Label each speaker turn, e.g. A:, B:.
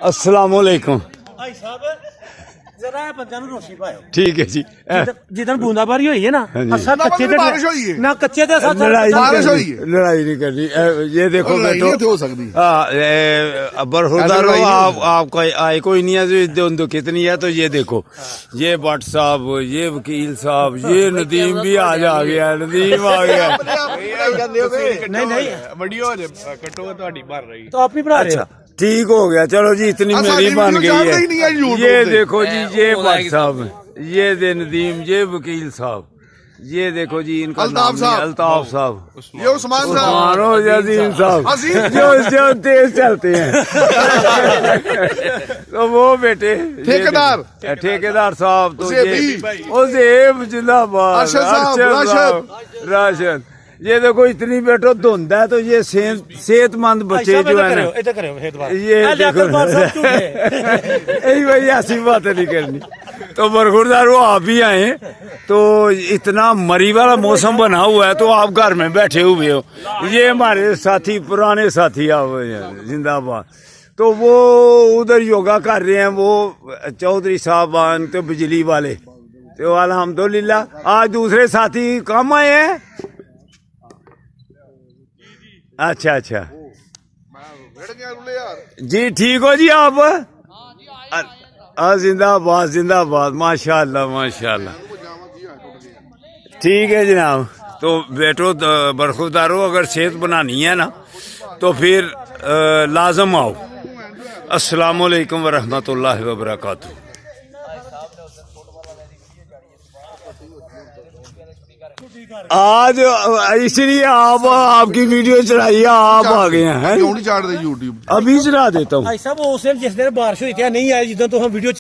A: अस्सलाम वालेकुम।
B: भाई साहब जरा बंदा नु रोशी पायो
A: ठीक है जी।
B: जिदन बूंदाबारी हुई है ना
C: ना
B: कच्चे
C: मतलब बारिश हुई है
B: ना कच्चे दे साथ
A: लड़ाई
C: बारिश
A: नहीं
C: हुई है।
A: करनी, लड़ाई नहीं करनी। ये देखो
C: लड़ाई
A: बेटो,
C: नहीं हो सकती।
A: बरखुरदार
C: ऐसे लड़ाई नहीं
A: आपका आय कोई नहीं है जो कितनी है। तो ये देखो, ये भट्ट साहब, ये वकील साहब, ये नदीम भी आज आ गया, नदीम आ गया।
B: नहीं नहीं
D: वीडियो कटो ਤੁਹਾਡੀ ਬਣ ਰਹੀ
B: तो आप ही बना रहे हो
A: ठीक हो गया, चलो जी इतनी
C: हाँ,
A: मेरी
C: सारी
A: बन
C: वीडियो
A: गई
C: जानते
A: है।
C: ही नहीं है YouTube
A: ये
C: पे।
A: देखो जी, ये भट्ट साहब, ये दे नदीम, ये वकील साहब, ये देखो जी इनका
C: अल्ताफ
A: नाम नहीं,
C: साहब।
A: अल्ताफ साहब,
C: ये उस्मान साहब
A: उस्मानो अजीम साहब,
C: अजीम।
A: जो तेज चलते हैं। तो वो बेटे
C: ठेकेदार।
A: ठेकेदार साहब, तो
C: उसे
A: ये
C: भी।
A: उसेब जिंदाबाद,
C: अरशद साहब,
A: राशद। ये देखो इतनी बेटो धुंध है, तो ये सेहतमंद बच्चे जो है ना,
B: इधर करो हे दोबारा
A: ये देखो
B: देखो
A: यही भाई ऐसी बातें नहीं करनी। तो बरखुरदार वो आप भी आए, तो इतना मरी वाला मौसम बना हुआ है, तो आप घर में बैठे हुए हो। ये हमारे साथी, पुराने साथी आप जिंदाबाद। तो वो उधर योगा कर रहे हैं, वो चौधरी साहबान, तो बिजली वाले। तो अल्हम्दुलिल्लाह आज दूसरे साथी कम आए हैं। अच्छा अच्छा जी, ठीक हो जी आप? जिंदाबाद जिंदाबाद, माशाल्लाह माशाल्लाह। ठीक है जनाब। तो बेटो बरखुरदारो, अगर सेहत बनानी है ना तो फिर लाजम आओ। अस्सलाम वालेकुम वरहमतुल्लाहि वबरकातुहू। आज इसलिए आपकी वीडियो चढ़ाई, आप आ गए हैं।
C: क्यों नहीं चाट रही YouTube?
A: अभी चढ़ा देता हूँ।
B: भाई साहब उस दिन जिस दिन बारिश हुई थी नहीं आई जिदन तो हम वीडियो